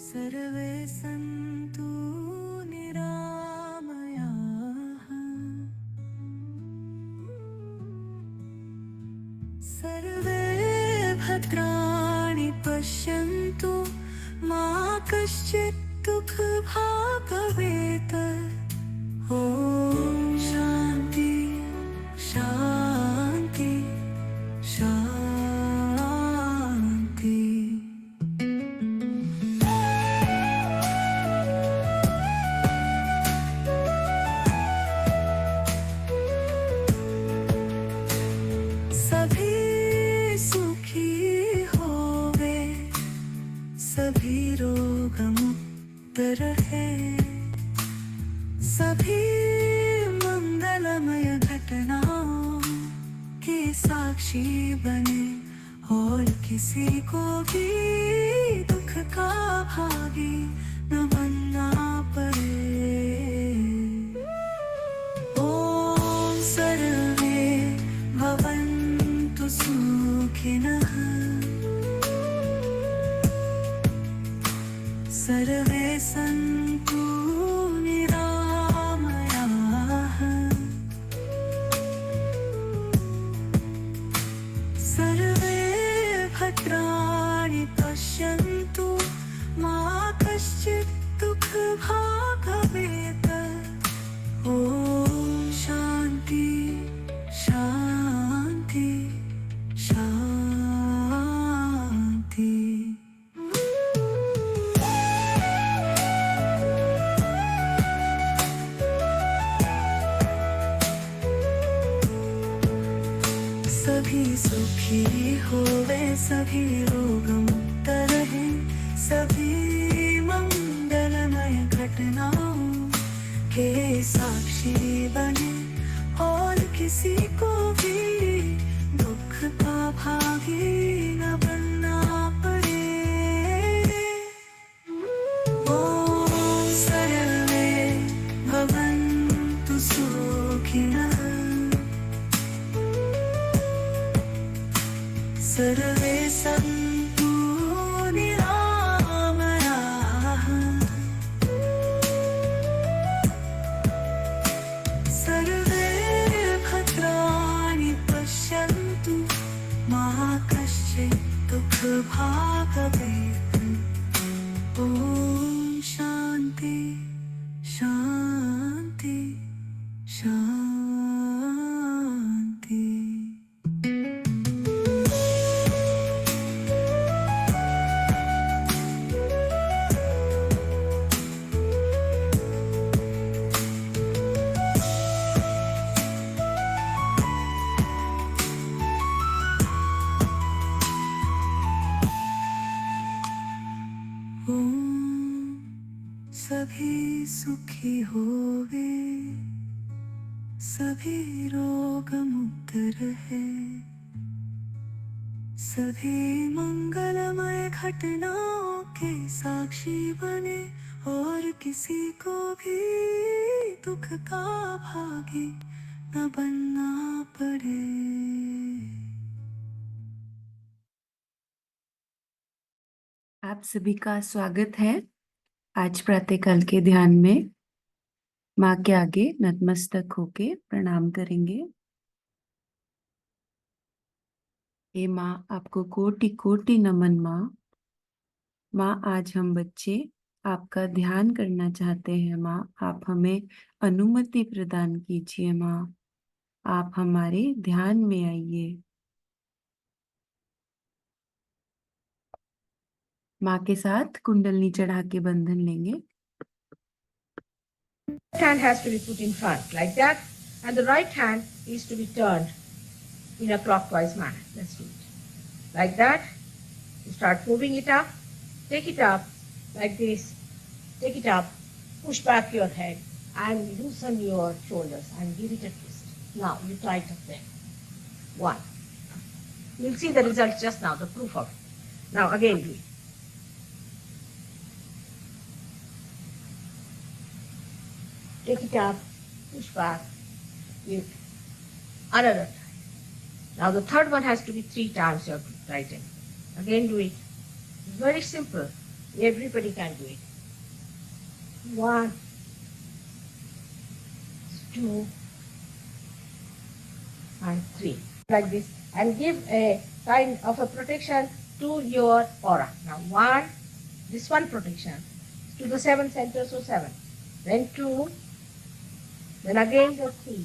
सर्वे सन्तु निरामयाः सर्वे भद्राणि पश्यन्तु मा कश्चित् दुःखभाग् भवेत्। ॐ शान्ति शान्ति शान्ति। सभी सुखी होवे, सभी रोग मुक्त रहे, सभी मंगलमय घटनाओं के साक्षी बने और किसी को भी दुख का भागी न बनना पड़े। ओम सर्वे भवन्तु सुखिनः सर्वे सन्तु निरामयाः सर्वे भद्राणि पश्यन्तु मा कश्चित् दुःखभाग् भवेत्। ॐ शान्ति शान्ति शान्ति। सभी सुखी होवे, सभी रोग मुक्त रहे, सभी मंगलमय घटनाओं के साक्षी बने और किसी को भी दुख का भागी न बनना पड़े। ओम सर्वे भवन्तु सुखिनः सर्वे सन्तु निरामयाः सर्वे भद्राणि पश्यन्तु मा कश्चित् दुःखभाग् भवेत्। ॐ शान्ति शान्ति शान्ति। सभी सुखी होवे, सभी रोग मुक्त रहे, सभी मंगलमय घटनाओं के साक्षी बने और किसी को भी दुख का भागी न बनना पड़े। आप सभी का स्वागत है आज प्रातःकाल के ध्यान में। माँ के आगे नतमस्तक होके प्रणाम करेंगे। हे माँ, आपको कोटि कोटि नमन माँ। माँ, आज हम बच्चे आपका ध्यान करना चाहते हैं माँ। आप हमें अनुमति प्रदान कीजिए माँ। आप हमारे ध्यान में आइए। माँ के साथ कुंडलनी चढ़ा के बंधन लेंगे। Hand has to be put in front like that, and the right hand is to be turned in a clockwise manner. Let's do it like that. You start moving it up, take it up like this, take it up, push back your head and loosen your shoulders and give it a twist. Now you tighten them. One. You'll see the result just now, the proof of it. Now again do it. Take it up, push back, give another time. Now the third one has to be 3 times you have to tighten. Again do it. It's very simple. Everybody can do it. 1, 2, and 3. Like this. And give a kind of a protection to your aura. Now 1, this one protection to the 7 centers of 7. Then 2, then again the 3,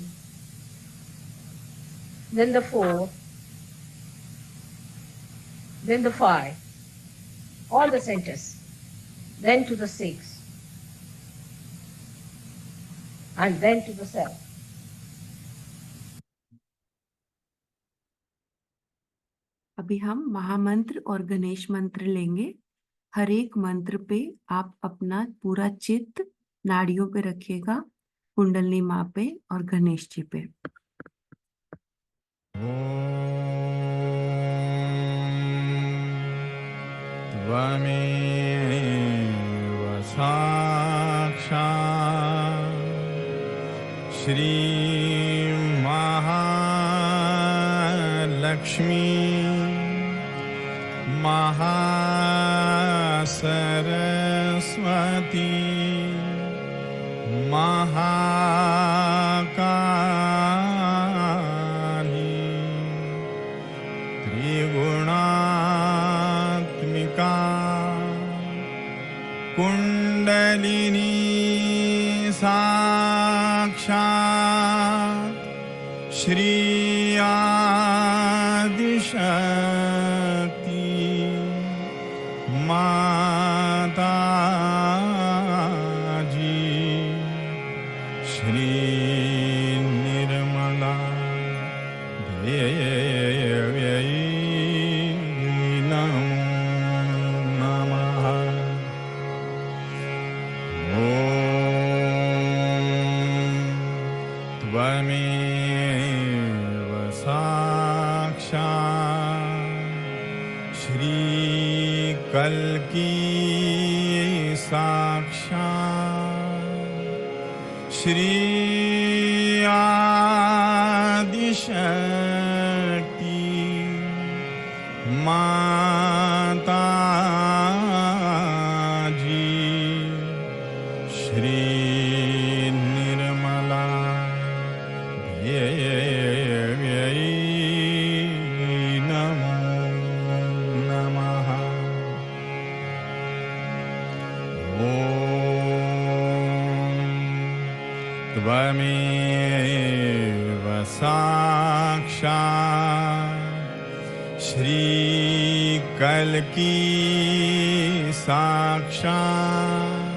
then the 4, then the 5, all the centers, then to the 6, and then to the 7. अभी हम महामंत्र और गणेश मंत्र लेंगे। हर एक मंत्र पे आप अपना पूरा चित्त नाड़ियों पे रखिएगा, कुंडलिनी माँ पे और गणेश जी पे। त्वमेव साक्षात् श्री महालक्ष्मी महासरस्वती महाकाली त्रिगुणात्मिका कुंडलिनी साक्षात् श्री आदिशक्ति माता जी श्री निर्मला देव्यै नमो नमः। ॐ त्वमेव साक्षात् श्री कल्की साक्षात् श्री आदिशक्ति माता जी श्री निर्मला देव्यै नमो नमः। ॐ त्वमेव साक्षात् श्री कल्की साक्षात्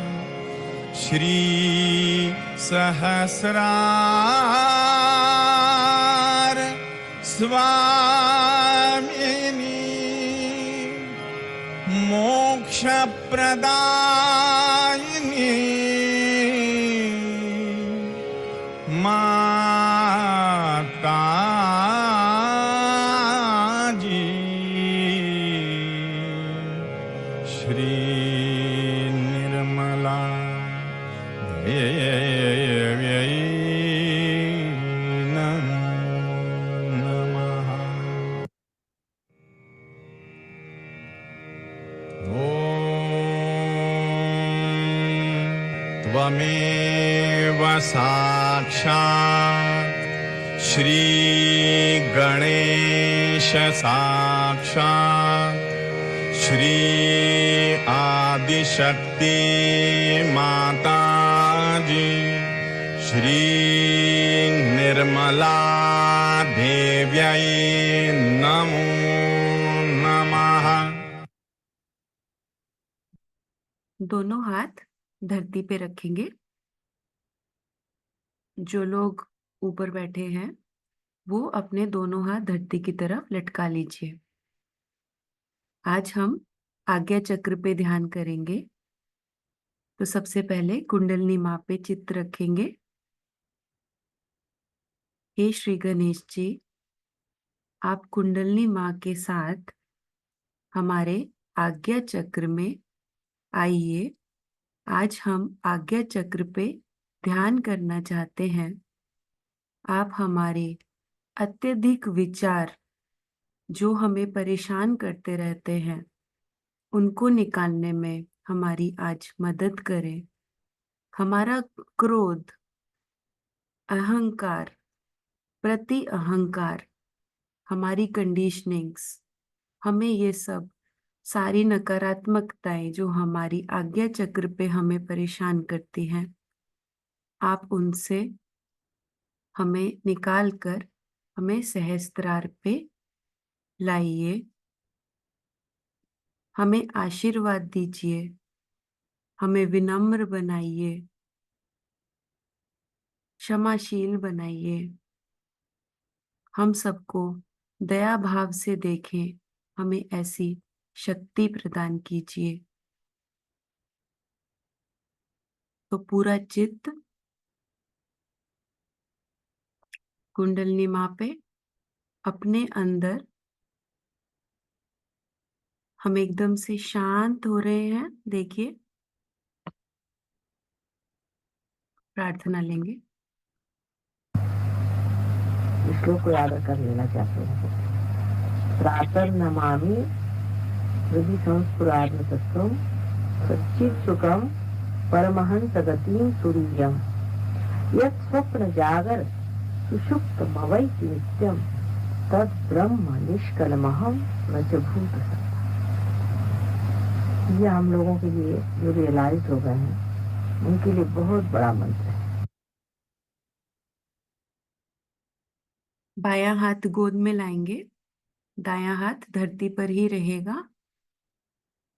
श्री सहस्रार स्वामिनी मोक्षप्रदायिनी माता जी श्री निर्मला देव्यै नमो नमः। ॐ त्वमेव साक्षात् श्री गणेश साक्षात् श्री आदिशक्ति माता जी श्री निर्मला देव्यै नमो नमः। दोनों हाथ धरती पे रखेंगे। जो लोग ऊपर बैठे हैं वो अपने दोनों हाथ धरती की तरफ लटका लीजिए। आज हम आज्ञा चक्र पे ध्यान करेंगे। तो सबसे पहले कुंडलिनी माँ पे चित्त रखेंगे। हे श्री गणेश जी, आप कुंडलिनी माँ के साथ हमारे आज्ञा चक्र में आइए। आज हम आज्ञा चक्र पे ध्यान करना चाहते हैं। आप हमारे अत्यधिक विचार जो हमें परेशान करते रहते हैं उनको निकालने में हमारी आज मदद करे। हमारा क्रोध, अहंकार, प्रति अहंकार, हमारी कंडीशनिंग्स, हमें ये सब सारी नकारात्मकताएं जो हमारी आज्ञा चक्र पे हमें परेशान करती हैं, आप उनसे हमें निकाल कर हमें सहस्त्रार पे लाइए। हमें आशीर्वाद दीजिए, हमें विनम्र बनाइए, क्षमाशील बनाइए, हम सबको दया भाव से देखें, हमें ऐसी शक्ति प्रदान कीजिए। तो पूरा चित्त कुंडलिनी माँ पे, अपने अंदर हम एकदम से शांत हो रहे हैं। देखिए, प्रार्थना लेंगे। श्लोक को याद कर लेना चाहते हैं। प्रातः नमामि हृदि संस्फुरार्न तत्त्वं सच्चित् सुखं परमहंस गतिं तुरीयम् यत् स्वप्न जागर सुषुप्तमवैति नित्यं तत् ब्रह्म निष्कलमहं न च भूतः। ये हम लोगों के लिए जो रियलाइज हो गए हैं उनके लिए बहुत बड़ा मंत्र है। बायां हाथ गोद में लाएंगे, दायां हाथ धरती पर ही रहेगा।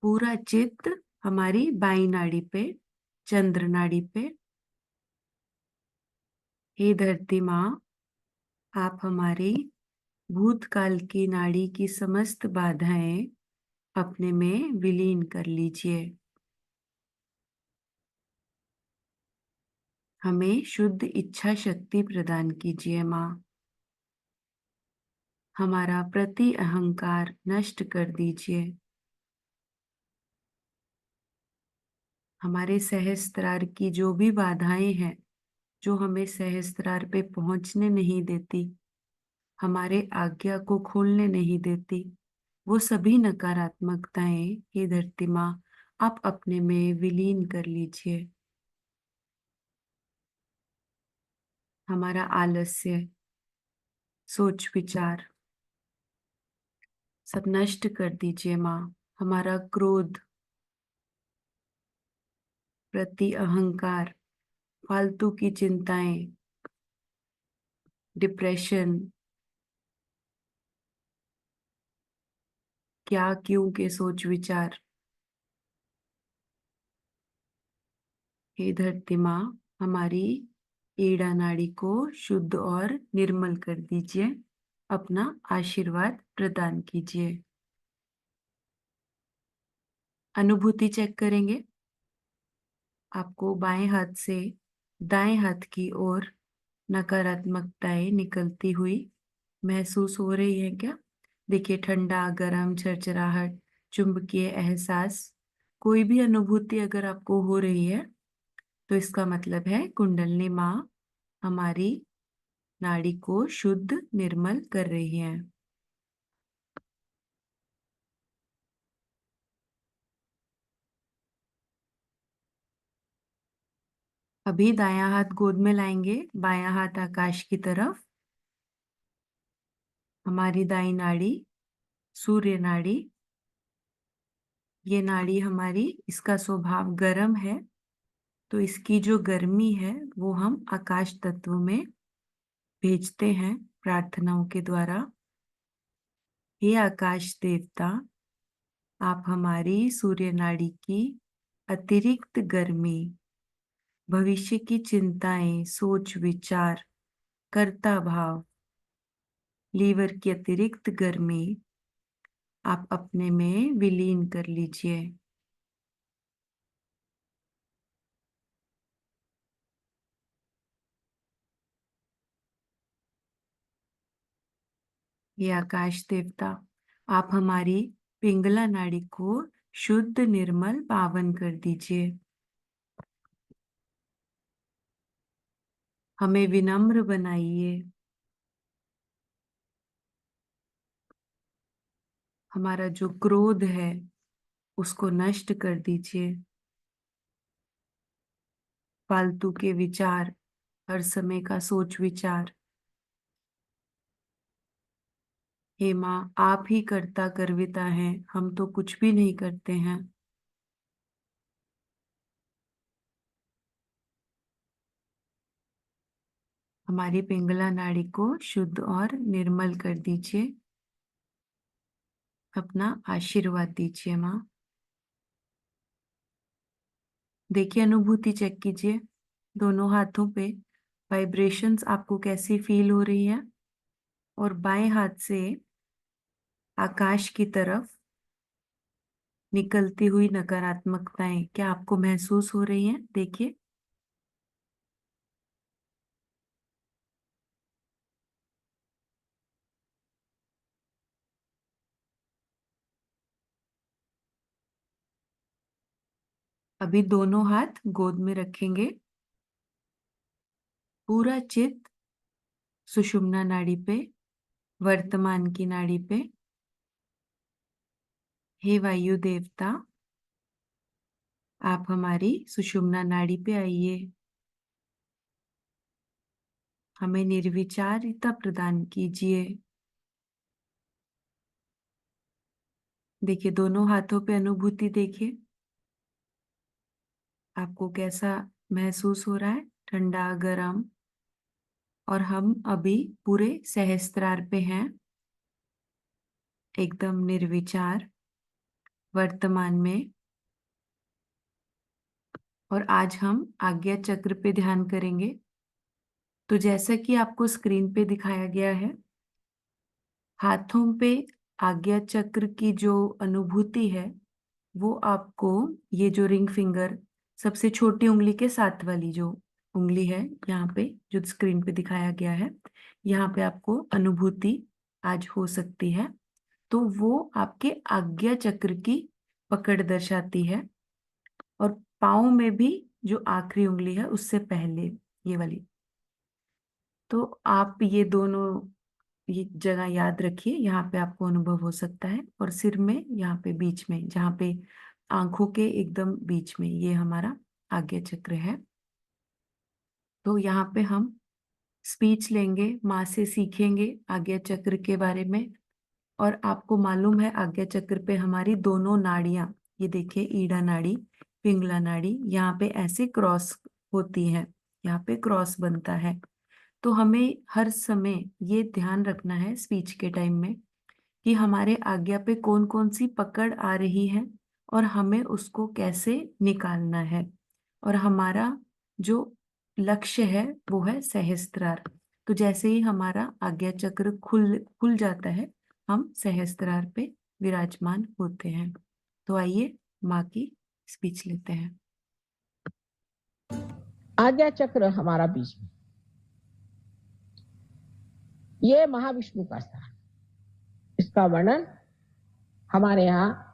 पूरा चित्त हमारी बाईं नाड़ी पे, चंद्र नाड़ी पे। हे धरती माँ, आप हमारी भूतकाल की नाड़ी की समस्त बाधाएं अपने में विलीन कर लीजिए। हमें शुद्ध इच्छा शक्ति प्रदान कीजिए माँ। हमारा प्रति अहंकार नष्ट कर दीजिए। हमारे सहस्त्रार की जो भी बाधाएं हैं, जो हमें सहस्त्रार पे पहुंचने नहीं देती, हमारे आज्ञा को खोलने नहीं देती, वो सभी नकारात्मकताएं हे धरती माँ आप अपने में विलीन कर लीजिए। हमारा आलस्य, सोच विचार सब नष्ट कर दीजिए माँ। हमारा क्रोध, प्रति अहंकार, फालतू की चिंताएं, डिप्रेशन, क्या क्यों के सोच विचार, हे धरती माँ हमारी ईड़ा नाड़ी को शुद्ध और निर्मल कर दीजिए। अपना आशीर्वाद प्रदान कीजिए। अनुभूति चेक करेंगे। आपको बाएं हाथ से दाएं हाथ की ओर नकारात्मकताएं निकलती हुई महसूस हो रही है क्या? देखिए, ठंडा, गरम, झरझराहट, चुंबकीय एहसास, कोई भी अनुभूति अगर आपको हो रही है तो इसका मतलब है कुंडलिनी माँ हमारी नाड़ी को शुद्ध निर्मल कर रही है। अभी दायां हाथ गोद में लाएंगे, बायां हाथ आकाश की तरफ। हमारी दाई नाड़ी सूर्य नाड़ी, ये नाड़ी हमारी, इसका स्वभाव गर्म है, तो इसकी जो गर्मी है वो हम आकाश तत्व में भेजते हैं प्रार्थनाओं के द्वारा। हे आकाश देवता, आप हमारी सूर्य नाड़ी की अतिरिक्त गर्मी, भविष्य की चिंताएं, सोच विचार, कर्ता भाव, लीवर की अतिरिक्त गर्मी आप अपने में विलीन कर लीजिए। ये आकाश देवता, आप हमारी पिंगला नाड़ी को शुद्ध निर्मल पावन कर दीजिए। हमें विनम्र बनाइए। हमारा जो क्रोध है, उसको नष्ट कर दीजिए। फालतू के विचार, हर समय का सोच विचार। हे माँ, आप ही कर्ता कर्विता हैं, हम तो कुछ भी नहीं करते हैं। हमारी पिंगला नाड़ी को शुद्ध और निर्मल कर दीजिए। अपना आशीर्वाद दीजिए माँ। देखिए, अनुभूति चेक कीजिए दोनों हाथों पे वाइब्रेशंस आपको कैसी फील हो रही है। और बाएं हाथ से आकाश की तरफ निकलती हुई नकारात्मकताएं क्या आपको महसूस हो रही हैं? देखिए। अभी दोनों हाथ गोद में रखेंगे। पूरा चित्त सुषुम्ना नाड़ी पे, वर्तमान की नाड़ी पे। हे वायु देवता, आप हमारी सुषुम्ना नाड़ी पे आइए। हमें निर्विचारिता प्रदान कीजिए। देखिए, दोनों हाथों पे अनुभूति देखिए, आपको कैसा महसूस हो रहा है, ठंडा गरम। और हम अभी पूरे सहस्त्रार पे हैं, एकदम निर्विचार वर्तमान में। और आज हम आज्ञा चक्र पे ध्यान करेंगे। तो जैसा कि आपको स्क्रीन पे दिखाया गया है, हाथों पे आज्ञा चक्र की जो अनुभूति है वो आपको, ये जो रिंग फिंगर सबसे छोटी उंगली के साथ वाली जो उंगली है यहाँ पे जो स्क्रीन पे दिखाया गया है, यहाँ पे आपको अनुभूति आज हो सकती है। तो वो आपके आज्ञा चक्र की पकड़ दर्शाती है। और पाँव में भी जो आखिरी उंगली है उससे पहले ये वाली। तो आप ये दोनों ये जगह याद रखिए, यहाँ पे आपको अनुभव हो सकता है। और सिर में यहाँ पे बीच में, जहाँ पे आंखों के एकदम बीच में, ये हमारा आज्ञा चक्र है। तो यहाँ पे हम स्पीच लेंगे, माँ से सीखेंगे आज्ञा चक्र के बारे में। और आपको मालूम है आज्ञा चक्र पे हमारी दोनों नाड़ियां, ये देखिए ईड़ा नाड़ी, पिंगला नाड़ी, यहाँ पे ऐसे क्रॉस होती है, यहाँ पे क्रॉस बनता है। तो हमें हर समय ये ध्यान रखना है स्पीच के टाइम में कि हमारे आज्ञा पे कौन कौन सी पकड़ आ रही है और हमें उसको कैसे निकालना है। और हमारा जो लक्ष्य है वो है सहस्त्रार। तो जैसे ही हमारा आज्ञा चक्र खुल खुल जाता है, हम सहस्त्रार पे विराजमान होते हैं। तो आइए माँ की स्पीच लेते हैं। आज्ञा चक्र हमारा बीच में, ये महाविष्णु का स्थान। इसका वर्णन हमारे यहाँ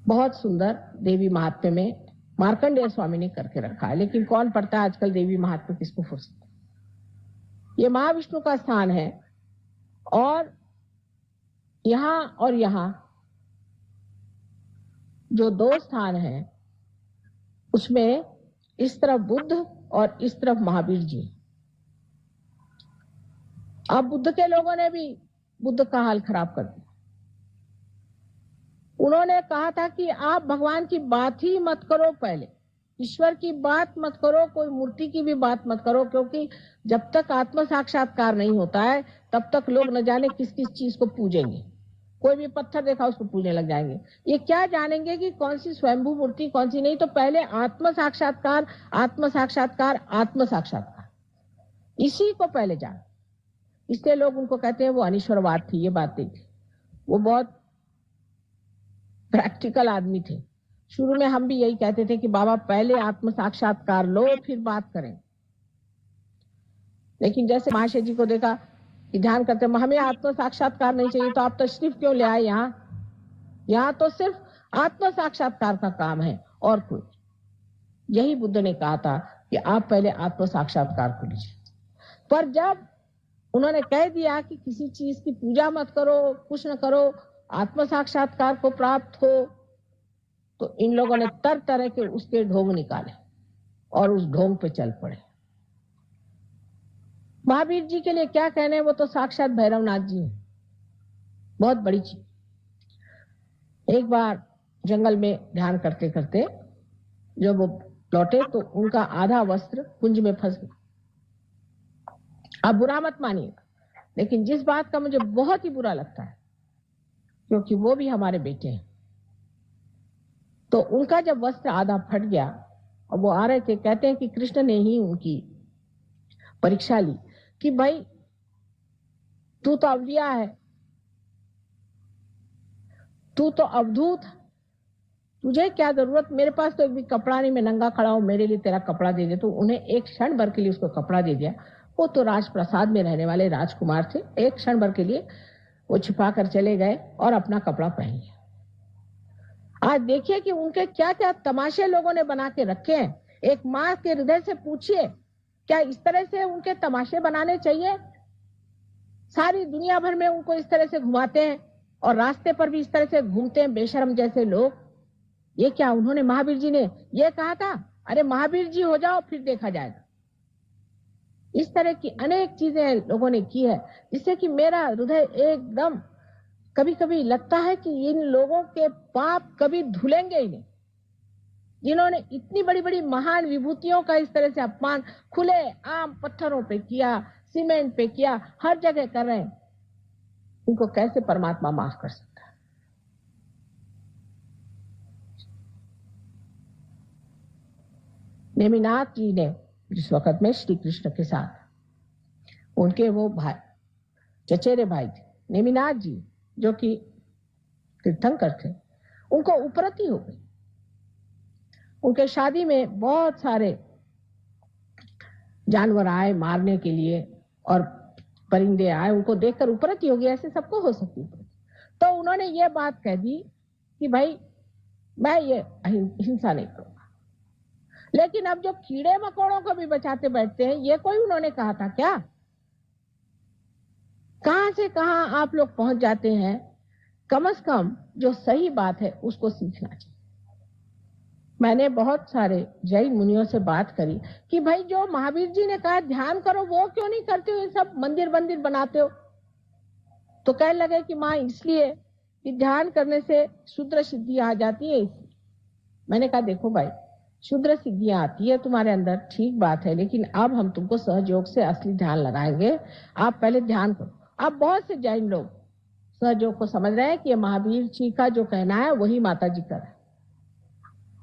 बहुत सुंदर देवी महात्म्य में मार्कंडेय स्वामी ने करके रखा है। लेकिन कौन पढ़ता है आजकल देवी महात्म्य, किसको फुर्सत। ये महाविष्णु का स्थान है। और यहाँ जो दो स्थान हैं उसमें इस तरफ बुद्ध और इस तरफ महावीर जी। अब बुद्ध के लोगों ने भी बुद्ध का हाल खराब कर दिया। उन्होंने कहा था कि आप भगवान की बात ही मत करो, पहले ईश्वर की बात मत करो, कोई मूर्ति की भी बात मत करो, क्योंकि जब तक आत्म साक्षात्कार नहीं होता है तब तक लोग न जाने किस किस चीज को पूजेंगे। कोई भी पत्थर देखा उसको पूजने लग जाएंगे। ये क्या जानेंगे कि कौन सी स्वयंभू मूर्ति कौन सी नहीं। तो पहले आत्म साक्षात्कार, आत्म साक्षात्कार, आत्म साक्षात्कार, इसी को पहले जान। इसलिए लोग उनको कहते हैं वो अनिश्वरवाद थी, ये बात नहीं थी। वो बहुत प्रैक्टिकल आदमी थे। शुरू में हम भी यही कहते थे कि बाबा पहले आत्म साक्षात्कार लो फिर बात करें। लेकिन जैसे महाशय जी को देखा कि ध्यान करते हमें आत्म साक्षात्कार नहीं चाहिए, तो आप तशरीफ क्यों ले आए यहाँ तो सिर्फ आत्म साक्षात्कार का काम है और कुछ। यही बुद्ध ने कहा था कि आप पहले आत्म साक्षात्कार को लीजिए। पर जब उन्होंने कह दिया कि किसी चीज की पूजा मत करो, कुछ न करो, आत्म साक्षात्कार को प्राप्त हो, तो इन लोगों ने तरह तरह के उसके ढोंग निकाले और उस ढोंग पे चल पड़े। महावीर जी के लिए क्या कहने, वो तो साक्षात भैरवनाथ जी हैं, बहुत बड़ी चीज। एक बार जंगल में ध्यान करते करते जब वो लौटे तो उनका आधा वस्त्र कुंज में फंस गया। अब बुरा मत मानिएगा, लेकिन जिस बात का मुझे बहुत ही बुरा लगता है, क्योंकि वो भी हमारे बेटे हैं, तो उनका जब वस्त्र आधा फट गया और वो आ रहे थे, कहते हैं कि कृष्ण ने ही उनकी परीक्षा ली कि भाई तू तो अवलिया है, तू तो अवधूत, तुझे क्या जरूरत, मेरे पास तो एक भी कपड़ा नहीं, मैं नंगा खड़ा हूं, मेरे लिए तेरा कपड़ा दे दे। तो उन्हें एक क्षण भर के लिए उसको कपड़ा दे दिया। वो तो राजप्रसाद में रहने वाले राजकुमार थे, एक क्षण भर के लिए वो छिपा कर चले गए और अपना कपड़ा पहन लिया। आज देखिए कि उनके क्या क्या तमाशे लोगों ने बना के रखे हैं। एक माँ के हृदय से पूछिए, क्या इस तरह से उनके तमाशे बनाने चाहिए? सारी दुनिया भर में उनको इस तरह से घुमाते हैं और रास्ते पर भी इस तरह से घूमते हैं बेशर्म जैसे लोग। ये क्या, उन्होंने, महावीर जी ने ये कहा था, अरे महावीर जी हो जाओ फिर देखा जाएगा। इस तरह की अनेक चीजें लोगों ने की है, जिससे कि मेरा हृदय एकदम कभी कभी लगता है कि इन लोगों के पाप कभी धुलेंगे ही नहीं, जिन्होंने इतनी बड़ी बड़ी महान विभूतियों का इस तरह से अपमान खुले आम पत्थरों पे किया, सीमेंट पे किया, हर जगह कर रहे हैं। इनको कैसे परमात्मा माफ कर सकता है? नेमिनाथ जी ने जिस वक्त में श्री कृष्ण के साथ, उनके वो भाई, चचेरे भाई थे नेमिनाथ जी, जो कि तीर्थंकर थे, उनको उपरति हो गई। उनके शादी में बहुत सारे जानवर आए मारने के लिए और परिंदे आए, उनको देखकर उपरति हो गई। ऐसे सबको हो सकती है। तो उन्होंने ये बात कह दी कि भाई मैं ये हिंसा नहीं करूंगा। लेकिन अब जो कीड़े मकोड़ों को भी बचाते बैठते हैं, ये कोई उन्होंने कहा था क्या? कहां से कहां आप लोग पहुंच जाते हैं। कम से कम जो सही बात है उसको सीखना चाहिए। मैंने बहुत सारे जैन मुनियों से बात करी कि भाई जो महावीर जी ने कहा ध्यान करो, वो क्यों नहीं करते हो, ये सब मंदिर मंदिर बनाते हो? तो कहने लगे कि माँ इसलिए कि ध्यान करने से शुद्र सिद्धि आ जाती है। मैंने कहा देखो भाई, शुद्र सिद्धियां आती है तुम्हारे अंदर, ठीक बात है, लेकिन अब हम तुमको सहयोग से असली ध्यान लगाएंगे, आप पहले ध्यान करो। अब बहुत से जैन लोग सहयोग को समझ रहे हैं कि ये महावीर जी का जो कहना है वही माता जी का है,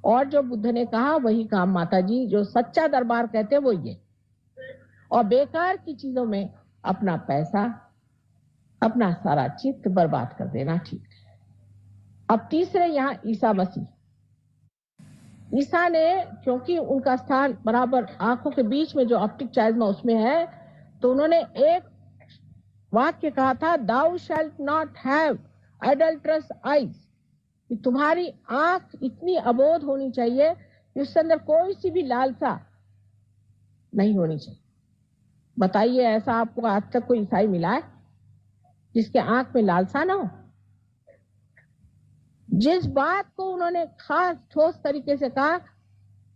और जो बुद्ध ने कहा वही काम माता जी, जो सच्चा दरबार कहते हैं वो ये। और बेकार की चीजों में अपना पैसा, अपना सारा चित्त बर्बाद कर देना ठीक है। अब तीसरे यहाँ ईसा मसीह, ईसा ने, क्योंकि उनका स्थान बराबर आंखों के बीच में जो ऑप्टिक चाइज्मा उसमें है, तो उन्होंने एक वाक्य कहा था, दाउ शैल्ट नॉट हैव एडल्ट्रस आईज, कि तुम्हारी आंख इतनी अबोध होनी चाहिए कि उसके अंदर कोई सी भी लालसा नहीं होनी चाहिए। बताइए, ऐसा आपको आज तक कोई ईसाई मिला है जिसके आंख में लालसा ना हो? जिस बात को उन्होंने खास ठोस तरीके से कहा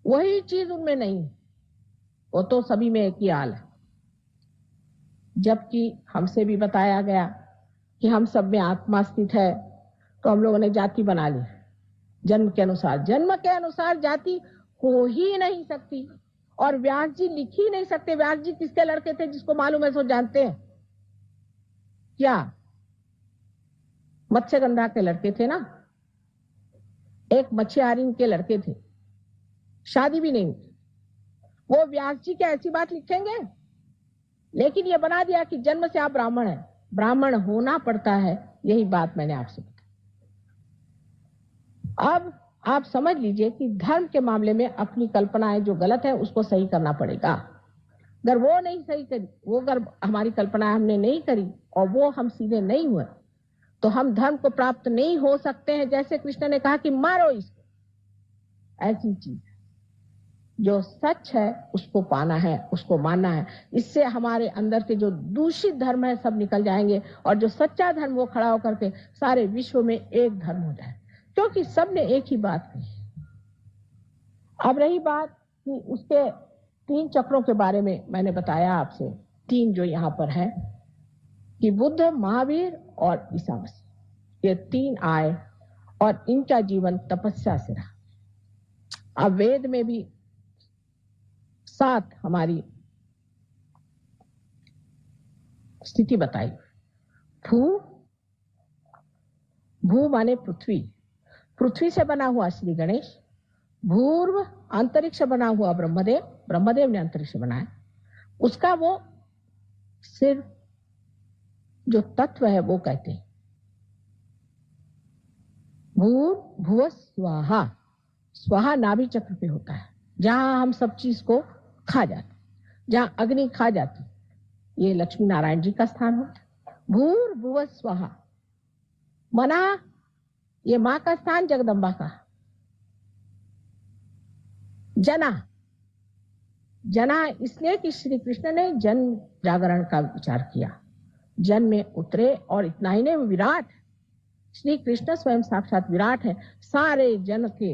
वही चीज उनमें नहीं, वो तो सभी में एक ही हाल है। जबकि हमसे भी बताया गया कि हम सब में आत्मा स्थित है, तो हम लोगों ने जाति बना ली जन्म के अनुसार। जन्म के अनुसार जाति हो ही नहीं सकती, और व्यास जी लिख ही नहीं सकते। व्यास जी किसके लड़के थे जिसको मालूम है, सो जानते हैं क्या? मत्स्यगंधा के लड़के थे ना, एक मच्छियारिन के लड़के थे, शादी भी नहीं हुई। वो व्यास जी क्या ऐसी बात लिखेंगे? लेकिन ये बना दिया कि जन्म से आप ब्राह्मण हैं, ब्राह्मण होना पड़ता है। यही बात मैंने आपसे बताई। अब आप समझ लीजिए कि धर्म के मामले में अपनी कल्पनाएं जो गलत है उसको सही करना पड़ेगा। अगर वो नहीं सही करी, वो अगर हमारी कल्पनाएं हमने नहीं करी और वो हम सीधे नहीं हुए, तो हम धर्म को प्राप्त नहीं हो सकते हैं। जैसे कृष्ण ने कहा कि मारो इसको, ऐसी चीज। जो सच है उसको पाना है, उसको मानना है। इससे हमारे अंदर के जो दूषित धर्म है सब निकल जाएंगे और जो सच्चा धर्म वो खड़ा होकर के सारे विश्व में एक धर्म हो जाए, क्योंकि सबने एक ही बात कही। अब रही बात कि उसके 3 चक्रों के बारे में मैंने बताया आपसे, 3 जो यहाँ पर है कि बुद्ध, महावीर और ईसा मसीह, ये 3 आए और इनका जीवन तपस्या से रहा। अब वेद में भी 7 हमारी स्थिति बताई। भू माने पृथ्वी, पृथ्वी से बना हुआ श्री गणेश। भूर्व अंतरिक्ष बना हुआ ब्रह्मदेव, ब्रह्मदेव ने अंतरिक्ष बनाया। उसका वो सिर्फ जो तत्व है वो कहते हैं भूर्भुव स्वाहा। स्वाहा नाभि चक्र पे होता है, जहां हम सब चीज को खा जाते, जहां अग्नि खा जाती, ये लक्ष्मी नारायण जी का स्थान होता है। भूर्भुव स्वाहा मना, ये मां का स्थान, जगदम्बा का। जना, जना इसलिए कि श्री कृष्ण ने जन जागरण का विचार किया, जन में उतरे। और इतना ही नहीं, विराट, श्री कृष्ण स्वयं साक्षात विराट है, सारे जन के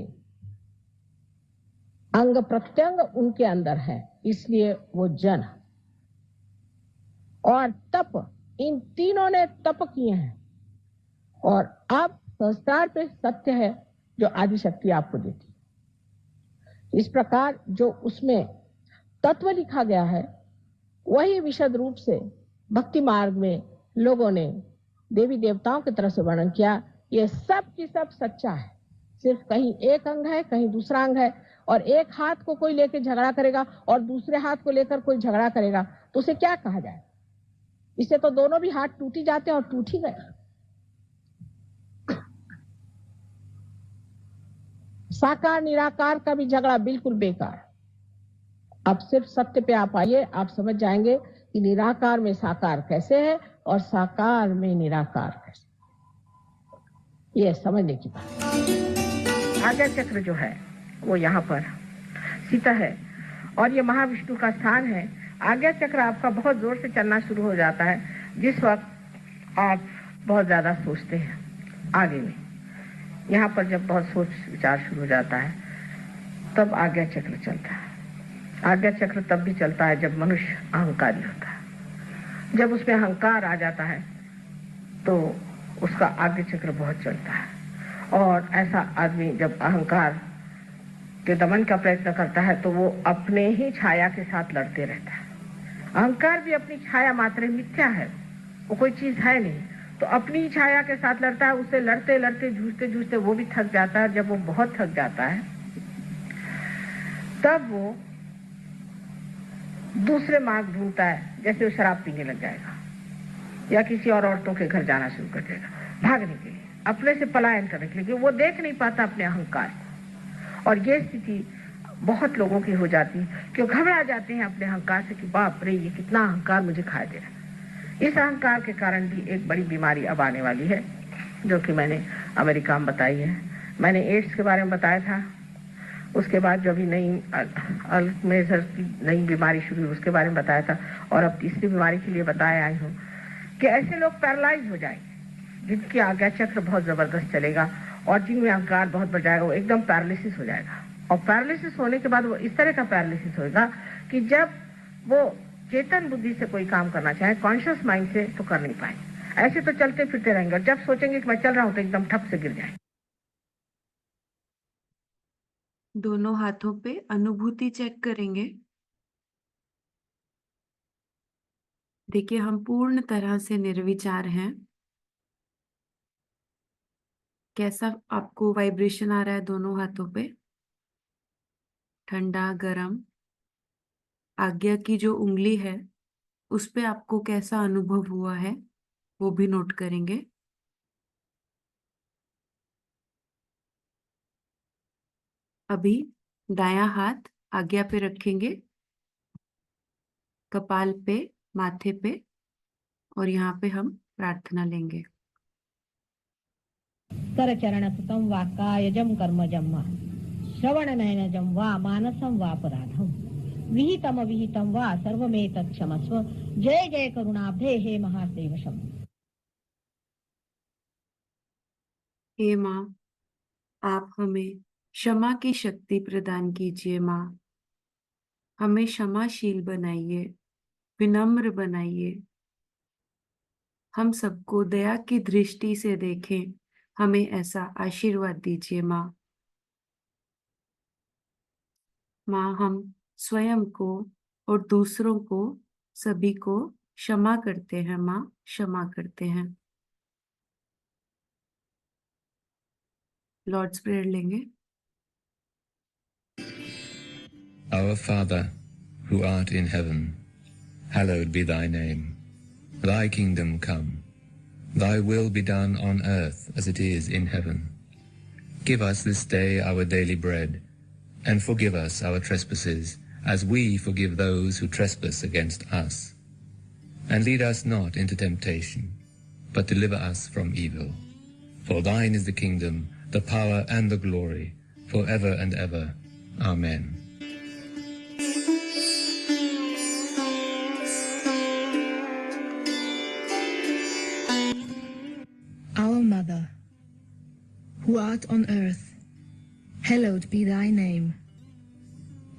अंग प्रत्यंग उनके अंदर है, इसलिए वो जन। और तप, इन तीनों ने तप किए हैं। और अब संस्कार पे सत्य है जो आदिशक्ति आपको देती। इस प्रकार जो उसमें तत्व लिखा गया है वही विशद रूप से भक्ति मार्ग में लोगों ने देवी देवताओं की तरफ से वर्णन किया। ये सब की सब सच्चा है, सिर्फ कहीं एक अंग है, कहीं दूसरा अंग है। और एक हाथ को कोई लेकर झगड़ा करेगा और दूसरे हाथ को लेकर कोई झगड़ा करेगा तो उसे क्या कहा जाए? इससे तो दोनों भी हाथ टूट ही जाते हैं और टूट ही गए। साकार निराकार का भी झगड़ा बिल्कुल बेकार। अब सिर्फ सत्य पे आप आइए, आप समझ जाएंगे कि निराकार में साकार कैसे है और साकार में निराकार कैसे, ये समझने की बात। आज्ञा चक्र जो है वो यहाँ पर सीता है और ये महाविष्णु का स्थान है। आज्ञा चक्र आपका बहुत जोर से चलना शुरू हो जाता है जिस वक्त आप बहुत ज्यादा सोचते हैं आगे में। यहाँ पर जब बहुत सोच विचार शुरू हो जाता है तब आज्ञा चक्र चलता है। आज्ञा चक्र तब भी चलता है जब मनुष्य अहंकारी होता है। जब उसमें अहंकार आ जाता है तो उसका आज्ञा चक्र बहुत चलता है। और ऐसा आदमी जब अहंकार के दमन का प्रयत्न करता है तो वो अपने ही छाया के साथ लड़ते रहता है। अहंकार भी अपनी छाया मात्र मिथ्या है, वो कोई चीज है नहीं, तो अपनी छाया के साथ लड़ता है। उससे लड़ते लड़ते जूझते जूझते वो भी थक जाता है। जब वो बहुत थक जाता है तब वो दूसरे मार्ग ढूंढता है, जैसे वो शराब पीने लग जाएगा या किसी और औरतों के घर जाना शुरू कर देगा, भागने के लिए, अपने से पलायन करने के लिए। वो देख नहीं पाता अपने अहंकार को। और ये स्थिति बहुत लोगों की हो जाती है कि घबरा जाते हैं अपने अहंकार से कि बाप रे ये कितना अहंकार मुझे खा दे रहा है। इस अहंकार के कारण भी एक बड़ी बीमारी अब आने वाली है जो कि मैंने अमेरिका में बताई है। मैंने एड्स के बारे में बताया था, उसके बाद जो भी अल्जाइमर की नई बीमारी शुरू हुई उसके बारे में बताया था, और अब तीसरी बीमारी के लिए बताया आई हूँ कि ऐसे लोग पैरालाइज हो जाएंगे जिनकी आज्ञा चक्र बहुत जबरदस्त चलेगा और जिनमें अहंकार बहुत बढ़ जाएगा, वो एकदम पैरालिसिस हो जाएगा। और पैरालिसिस होने के बाद वो इस तरह का पैरालिसिस होगा कि जब वो चेतन बुद्धि से कोई काम करना चाहे, कॉन्शियस माइंड से, तो कर नहीं पाएंगे। ऐसे तो चलते फिरते रहेंगे और जब सोचेंगे कि मैं चल रहा हूं तो एकदम ठप से गिर जाएंगे। दोनों हाथों पे अनुभूति चेक करेंगे। देखिए हम पूर्ण तरह से निर्विचार हैं। कैसा आपको वाइब्रेशन आ रहा है दोनों हाथों पे? ठंडा, गरम? आज्ञा की जो उंगली है उस पे आपको कैसा अनुभव हुआ है वो भी नोट करेंगे। अभी दायां हाथ आज्ञा पे रखेंगे, कपाल पे, माथे पे, और यहाँ पे हम प्रार्थना लेंगे। कर चरण कृतम वाकायजम कर्मजम श्रवणनयनजं वा मानसं वापराधं विहितमविहितं वा सर्वमेतत् क्षमस्व। जय जय करुणाब्धे हे महादेव शंभो। हे माँ, आप हमें क्षमा की शक्ति प्रदान कीजिए माँ। हमें क्षमाशील बनाइए, विनम्र बनाइए। हम सबको दया की दृष्टि से देखें, हमें ऐसा आशीर्वाद दीजिए माँ। माँ, हम स्वयं को और दूसरों को, सभी को क्षमा करते हैं माँ, क्षमा करते हैं। लॉर्ड्स प्रेयर लेंगे। Our Father, who art in heaven, hallowed be thy name. Thy kingdom come. Thy will be done on earth as it is in heaven. Give us this day our daily bread, and forgive us our trespasses, as we forgive those who trespass against us. And lead us not into temptation, but deliver us from evil. For thine is the kingdom, the power, and the glory, forever and ever. Amen. Our Mother, who art on earth, hallowed be thy name.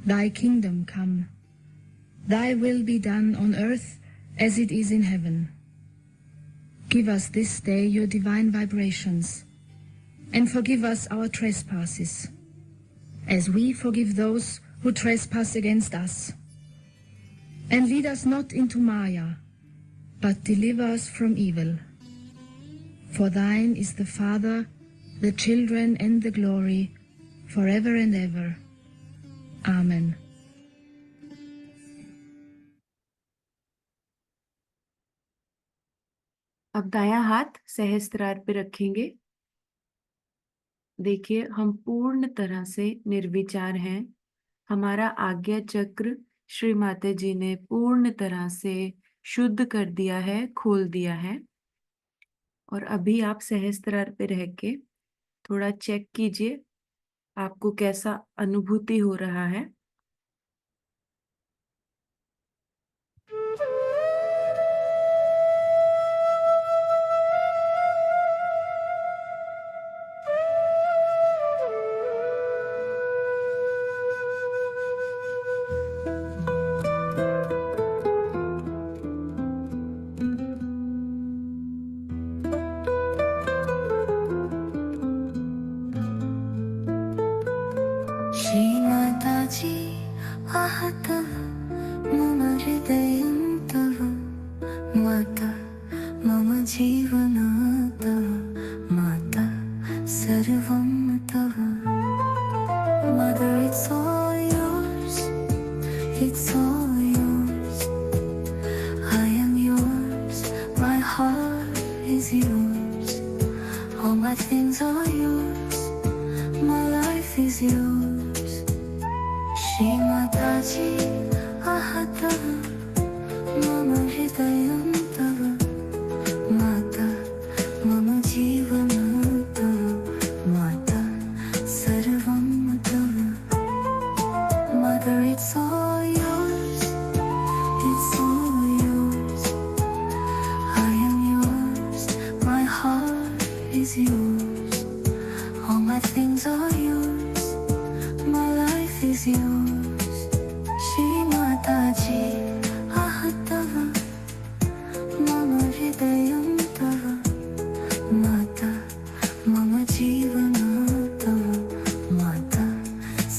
Thy kingdom come. Thy will be done on earth as it is in heaven. Give us this day your divine vibrations, and forgive us our trespasses, as we forgive those who trespass against us. And lead us not into Maya, but deliver us from evil. For thine is the Father, the children, and the glory, forever and ever. Amen. अब दायां हाथ सहस्त्रार पे रखेंगे। देखिए, हम पूर्ण तरह से निर्विचार हैं। हमारा आज्ञा चक्र श्री माता जी ने पूर्ण तरह से शुद्ध कर दिया है, खोल दिया है। और अभी आप सहस्त्रार पे रह के थोड़ा चेक कीजिए आपको कैसा अनुभूति हो रहा है। श्रीमाताजी आहतः मम हृदयं तव माता मम जीवनं तव माता सर्वं तव Mother, it's all yours, it's all yours. I am yours, my heart is yours. All my things are yours, my life is yours. Shri Mataji ahata mama hridayam tava mata mama jeevanam tava mata sarvam tava Mother, it's all yours, it's all yours. I am yours, my heart is yours. All my things are yours, my life is yours. Shri Mataji ahatava mama hridayam tava mata mama jeevanam tava mata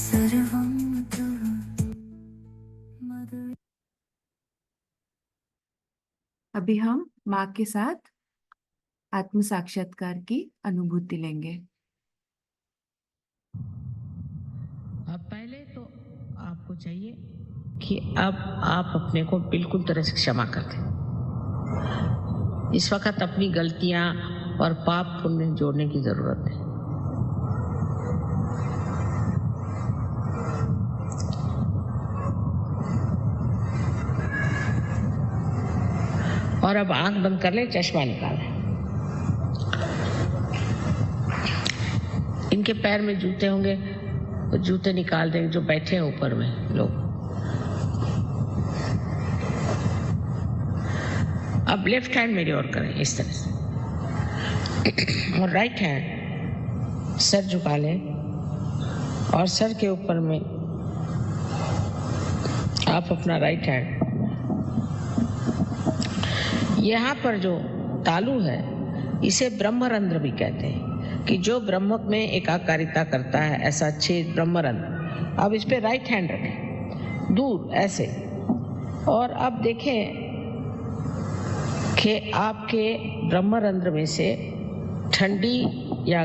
sarvam tava Mother. अभी हम माँ के साथ आत्म साक्षात्कार की अनुभूति लेंगे। अब पहले तो आपको चाहिए कि अब आप अपने को बिल्कुल तरह से क्षमा कर दें। इस वक्त अपनी गलतियां और पाप पुण्य जोड़ने की जरूरत है। और अब आंख बंद कर ले, चश्मा निकालें। इनके पैर में जूते होंगे तो जूते निकाल देंगे जो बैठे हैं ऊपर में लोग। अब लेफ्ट हैंड मेरी ओर करें इस तरह से, और राइट हैंड सर झुका लें, और सर के ऊपर में आप अपना राइट हैंड, यहाँ पर जो तालु है इसे ब्रह्मरंध्र भी कहते हैं, कि जो ब्रह्म में एकाकारिता करता है, ऐसा छेद ब्रह्मरंध्र। अब इस पे राइट हैंड रखें दूर ऐसे, और अब देखें कि आपके ब्रह्मरंध्र में से ठंडी या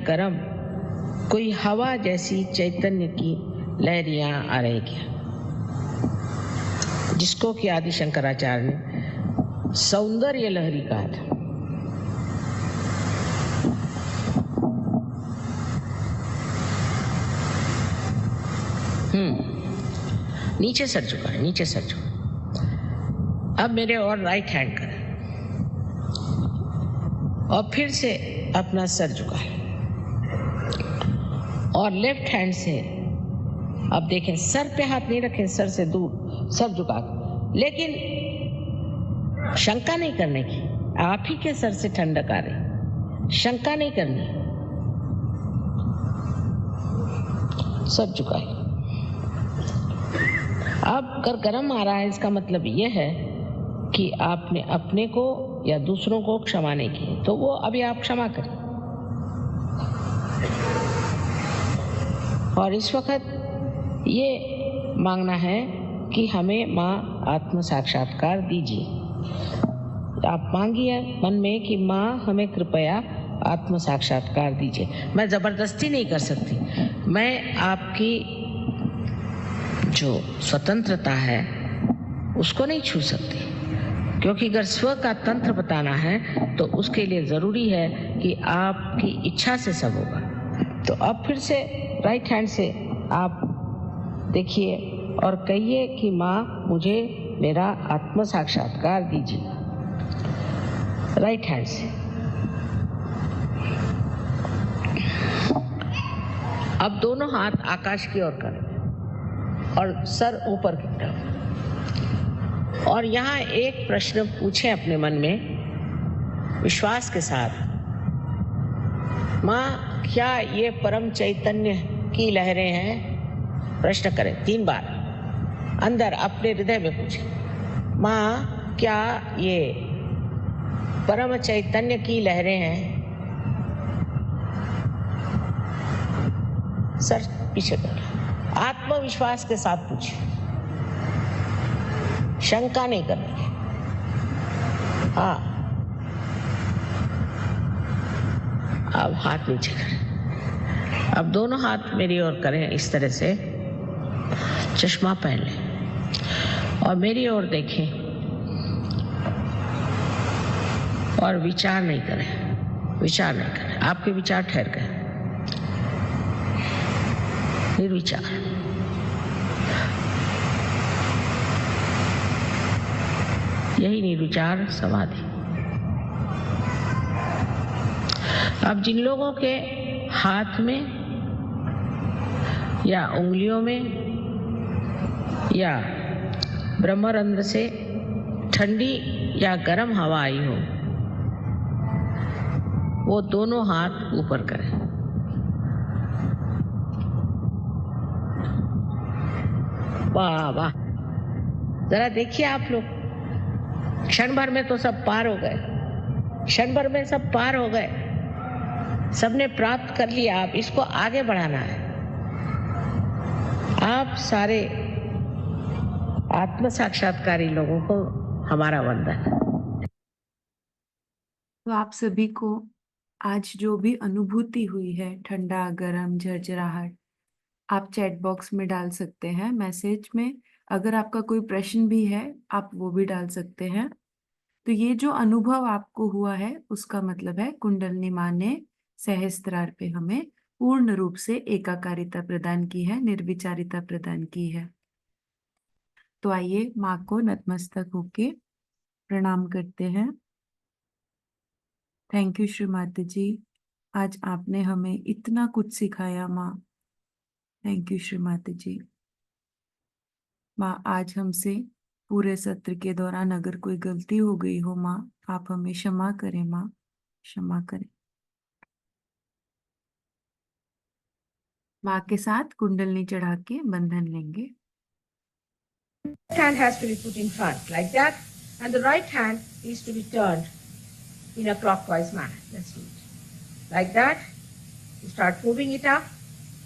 गरम कोई हवा जैसी चैतन्य की लहरियां आ रही क्या, जिसको कि आदि शंकराचार्य ने सौंदर्य लहरी कहा था। नीचे सर झुकाएं, नीचे सर झुकाएं। अब मेरे और राइट हैंड करें, और फिर से अपना सर झुकाएं, और लेफ्ट हैंड से अब देखें, सर पे हाथ नहीं रखें, सर से दूर सर झुका, लेकिन शंका नहीं करने की, आप ही के सर से ठंडक आ रही, शंका नहीं करनी, सर झुकाए। अब अगर गर्म आ रहा है, इसका मतलब यह है कि आपने अपने को या दूसरों को क्षमा नहीं की, तो वो अभी आप क्षमा करें। और इस वक्त ये मांगना है कि हमें माँ आत्म साक्षात्कार दीजिए। आप मांगिए मन में कि माँ हमें कृपया आत्म साक्षात्कार दीजिए। मैं जबरदस्ती नहीं कर सकती, मैं आपकी जो स्वतंत्रता है उसको नहीं छू सकती, क्योंकि अगर स्व का तंत्र बताना है तो उसके लिए जरूरी है कि आपकी इच्छा से सब होगा। तो अब फिर से राइट हैंड से आप देखिए और कहिए कि माँ मुझे मेरा आत्म साक्षात्कार दीजिए, राइट हैंड से। अब दोनों हाथ आकाश की ओर करें और सर ऊपर की तरफ, और यहाँ एक प्रश्न पूछें अपने मन में विश्वास के साथ, माँ क्या ये परम चैतन्य की लहरें हैं? प्रश्न करें 3 बार अंदर अपने हृदय में पूछें, माँ क्या ये परम चैतन्य की लहरें हैं? सर पीछे कर, आत्मविश्वास के साथ पूछिए, शंका नहीं करनी। हाँ, अब हाथ नीचे करें। अब दोनों हाथ मेरी ओर करें इस तरह से, चश्मा पहन लें और मेरी ओर देखें और विचार नहीं करें, विचार नहीं करें। आपके विचार ठहर गए, निर्विचार। यही निर्विचार समाधि। अब जिन लोगों के हाथ में या उंगलियों में या ब्रह्मरंध्र से ठंडी या गर्म हवा आई हो, वो दोनों हाथ ऊपर करें। वाह वाह, जरा देखिए आप लोग, क्षण भर में तो सब पार हो गए, क्षण भर में सब पार हो गए, सबने प्राप्त कर लिया। आप इसको आगे बढ़ाना है। आप सारे आत्म साक्षात्कारी लोगों को हमारा वंदन। तो आप सभी को आज जो भी अनुभूति हुई है, ठंडा गरम झरझराहट, आप चैट बॉक्स में डाल सकते हैं, मैसेज में। अगर आपका कोई प्रश्न भी है आप वो भी डाल सकते हैं। तो ये जो अनुभव आपको हुआ है उसका मतलब है कुंडलिनी माँ ने सहस्त्रार पे हमें पूर्ण रूप से एकाकारिता प्रदान की है, निर्विचारिता प्रदान की है। तो आइए माँ को नतमस्तक होके प्रणाम करते हैं। थैंक यू श्री माता जी, आज आपने हमें इतना कुछ सिखाया माँ। थैंक यू श्रीमती जी। माँ, आज हमसे पूरे सत्र के दौरान अगर कोई गलती हो गई हो माँ, आप हमें क्षमा करें माँ, क्षमा करें। माँ के साथ कुंडलनी चढ़ा के बंधन लेंगे। Hand has to be put in front like that, and the right hand is to be turned in a clockwise manner. Let's do it. Like that, you start moving it up,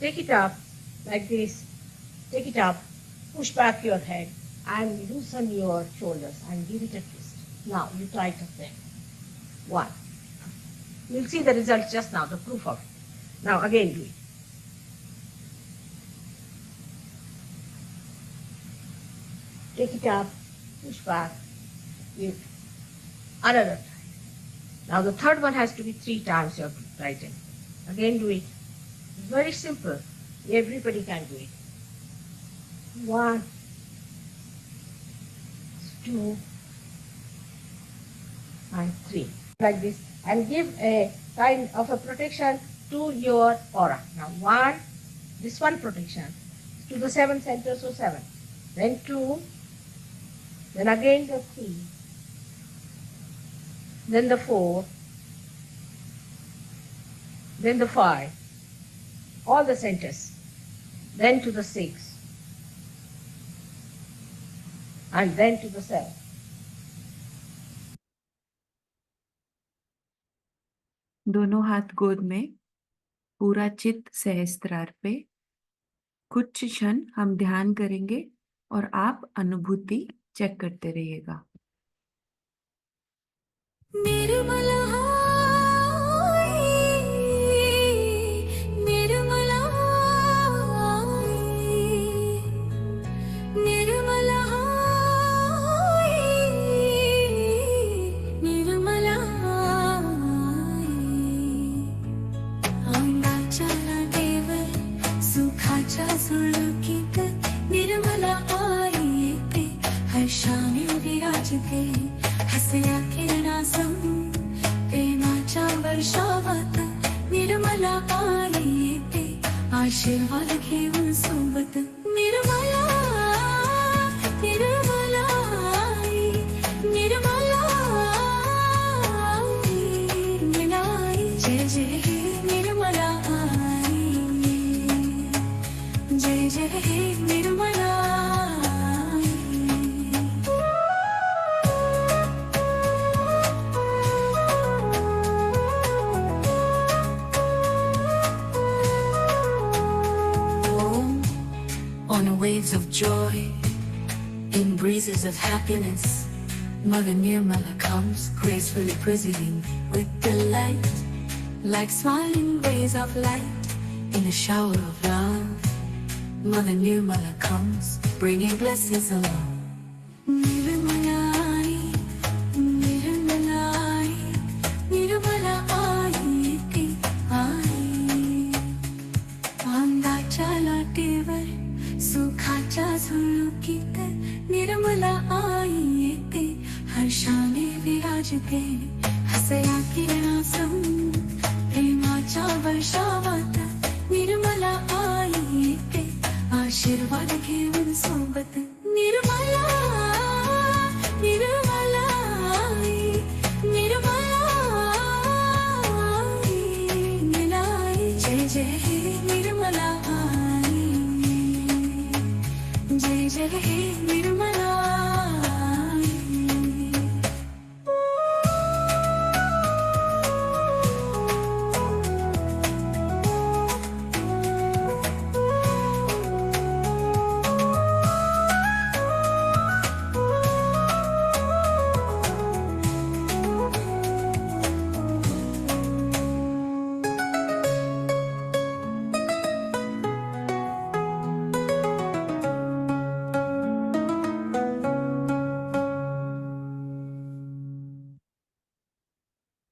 take it up like this, take it up, push back your head and loosen your shoulders and give it a twist. Now you tighten them. One. You'll see the result just now, the proof of it. Now again do it. Take it up, push back, give another time. Now the third one has to be 3 times your right hand. Again do it. It's very simple. Everybody can do it. 1, 2, and 3. Like this. And give a kind of a protection to your aura. Now 1, this one protection to the 7 centers, so 7. Then 2, then again the 3, then the 4, then the 5, all the centers, then to the 6, and then to the 7. दोनों हाथ गोद में, पूरा चित्त सहस्त्रार पे। कुछ क्षण हम ध्यान करेंगे और आप अनुभूति चेक करते रहिएगा। हसया किरणासं प्रेमाच्या वर्षावात निर्मला आई येते आशीर्वाद घेऊन सोबत निर्मला निर्मला आई, निर्मला आई, जय जय हे निर्मला आई, जय जय हे Nirmala. On waves of joy, in breezes of happiness, Mother Nirmala comes, gracefully presiding with delight, like smiling rays of light in a shower of love. Mother Nirmala comes, bringing blessings along. Nirmala ai, Nirmala ai, Nirmala ai ती आई, आनंदाच्या लाटेवर सुखाच्या झुळुकीत निर्मला आई येते हर्षाने विराजते हसया किरणासं प्रेमाच्या वर्षावात निर्मला आई येते आशीर्वाद घेऊन सोबत निर्मला निर्मला आई, निर्मला आई, जय जय हे निर्मला